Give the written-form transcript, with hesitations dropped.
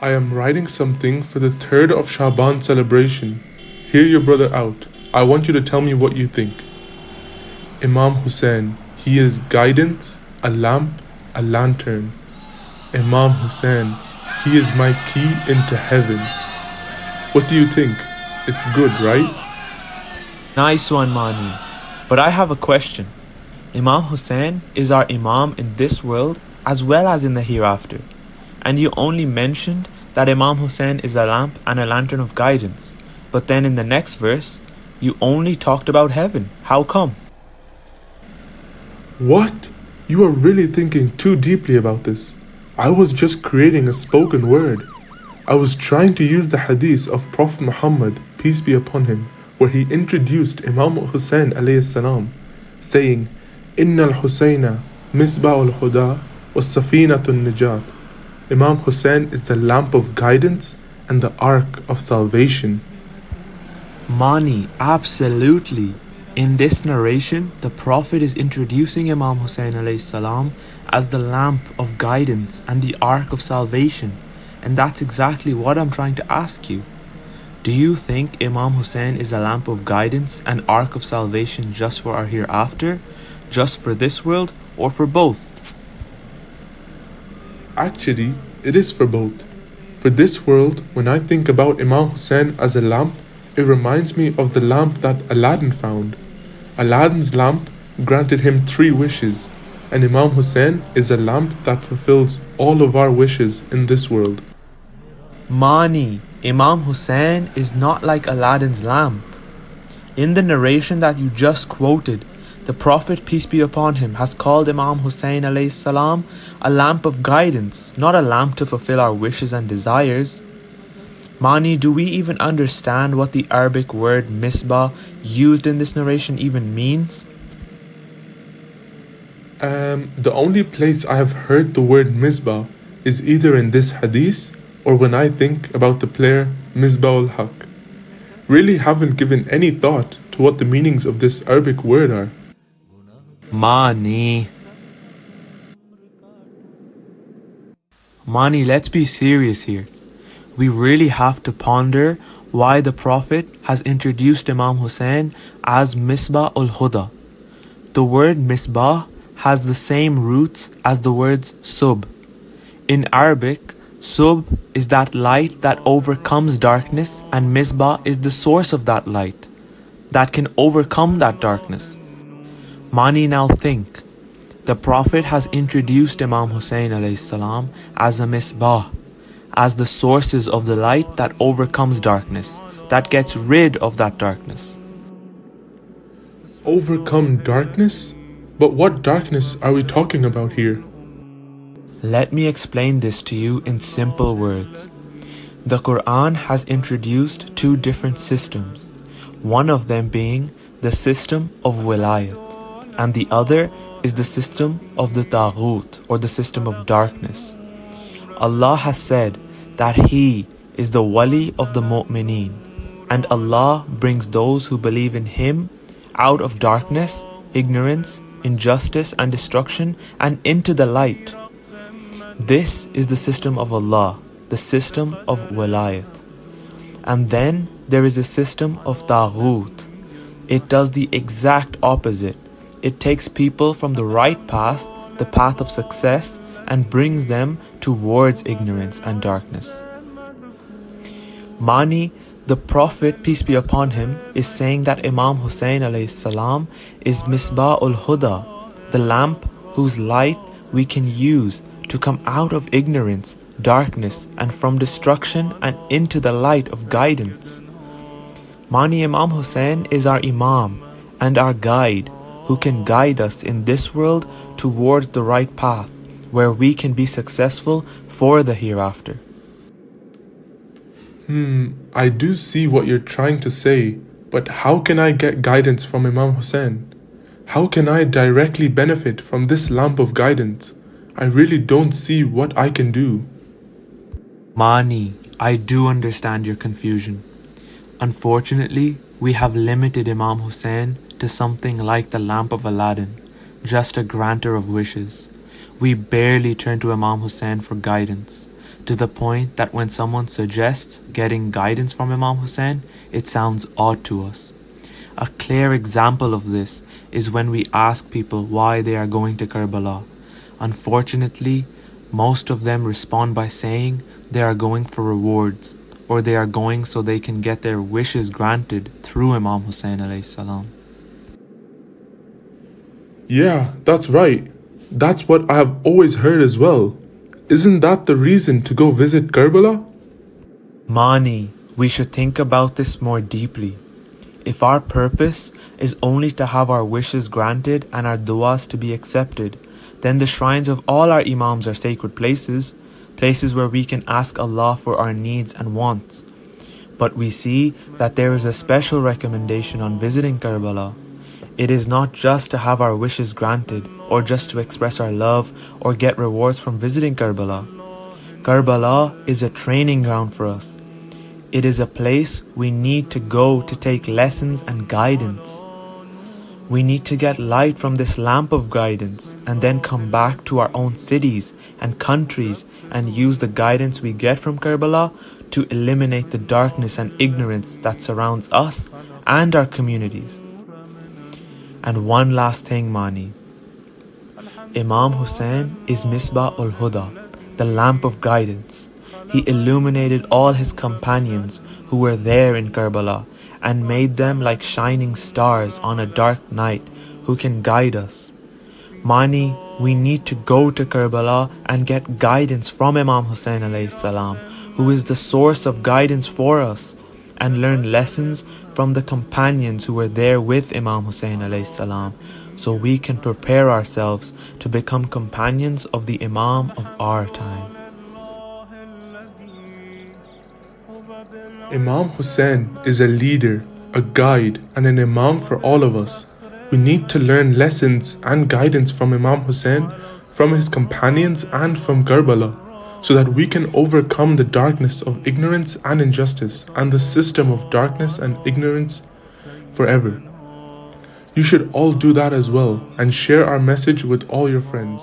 I am writing something for the 3rd of Shaban celebration. Hear your brother out. I want you to tell me what you think. Imam Hussain, he is guidance, a lamp, a lantern. Imam Hussain, he is my key into heaven. What do you think? It's good, right? Nice one, Mani. But I have a question. Imam Hussain is our Imam in this world as well as in the hereafter. And you only mentioned that Imam Hussain is a lamp and a lantern of guidance. But then in the next verse, you only talked about heaven. How come? What? You are really thinking too deeply about this. I was just creating a spoken word. I was trying to use the hadith of Prophet Muhammad, peace be upon him, where he introduced Imam Hussain alayhi salam, saying, Inna al-Husayna misbah al-huda was safinatun najat. Imam Hussain is the lamp of guidance and the ark of salvation. Mani, absolutely. In this narration, the Prophet is introducing Imam Hussain alayhi salam as the lamp of guidance and the ark of salvation. And that's exactly what I'm trying to ask you. Do you think Imam Hussain is a lamp of guidance and ark of salvation just for our hereafter, just for this world, or for both? Actually, it is for both. For this world, when I think about Imam Hussain as a lamp, it reminds me of the lamp that Aladdin found. Aladdin's lamp granted him 3 wishes, and Imam Hussain is a lamp that fulfills all of our wishes in this world. Mani, Imam Hussain is not like Aladdin's lamp. In the narration that you just quoted, the Prophet, peace be upon him, has called Imam Hussain alayhi salam a lamp of guidance, not a lamp to fulfill our wishes and desires. Mani, do we even understand what the Arabic word misbah used in this narration even means? The only place I have heard the word misbah is either in this hadith or when I think about the player Misbah al-Haq. Really haven't given any thought to what the meanings of this Arabic word are. Mani, let's be serious here. We really have to ponder why the Prophet has introduced Imam Hussain as Misbah ul-Huda. The word Misbah has the same roots as the words Sub. In Arabic, Sub is that light that overcomes darkness, and Misbah is the source of that light that can overcome that darkness. Mani, now think. The Prophet has introduced Imam Hussain alayhi salam as a Misbah, as the sources of the light that overcomes darkness, that gets rid of that darkness. Overcome darkness? But what darkness are we talking about here? Let me explain this to you in simple words. The Quran has introduced 2 different systems, one of them being the system of wilayat, and the other is the system of the Taghut, or the system of darkness. Allah has said that He is the wali of the mu'mineen, and Allah brings those who believe in Him out of darkness, ignorance, injustice and destruction and into the light. This is the system of Allah, the system of wilayat. And then there is a system of Taghut. It does the exact opposite. It takes people from the right path, the path of success, and brings them towards ignorance and darkness. Mani, the Prophet, peace be upon him, is saying that Imam Hussain alayhi salam is Misbah ul-Huda, the lamp whose light we can use to come out of ignorance, darkness, and from destruction and into the light of guidance. Mani, Imam Hussain is our Imam and our guide, who can guide us in this world towards the right path, where we can be successful for the hereafter. I do see what you're trying to say, but how can I get guidance from Imam Hussain? How can I directly benefit from this lamp of guidance? I really don't see what I can do. Mani, I do understand your confusion. Unfortunately, we have limited Imam Hussain to something like the lamp of Aladdin, just a granter of wishes. We barely turn to Imam Hussain for guidance. to the point that when someone suggests getting guidance from Imam Hussain, it sounds odd to us. A clear example of this is when we ask people why they are going to Karbala. Unfortunately, most of them respond by saying they are going for rewards, or they are going so they can get their wishes granted through Imam Hussain alayhi salam. Yeah, that's right. That's what I have always heard as well. Isn't that the reason to go visit Karbala? Mani, we should think about this more deeply. If our purpose is only to have our wishes granted and our du'as to be accepted, then the shrines of all our imams are sacred places, places where we can ask Allah for our needs and wants. But we see that there is a special recommendation on visiting Karbala. It is not just to have our wishes granted, or just to express our love or get rewards from visiting Karbala. Karbala is a training ground for us. It is a place we need to go to take lessons and guidance. We need to get light from this lamp of guidance and then come back to our own cities and countries and use the guidance we get from Karbala to eliminate the darkness and ignorance that surrounds us and our communities. And one last thing, Mani. Imam Hussain is Misbah ul-Huda, the lamp of guidance. He illuminated all his companions who were there in Karbala and made them like shining stars on a dark night who can guide us. Mani, we need to go to Karbala and get guidance from Imam Hussain alayhi salam, who is the source of guidance for us, and learn lessons from the companions who were there with Imam Hussain alayhi salam, so we can prepare ourselves to become companions of the Imam of our time. Imam Hussain is a leader, a guide, and an Imam for all of us. We need to learn lessons and guidance from Imam Hussain, from his companions, and from Karbala, so that we can overcome the darkness of ignorance and injustice, and the system of darkness and ignorance forever. You should all do that as well, and share our message with all your friends.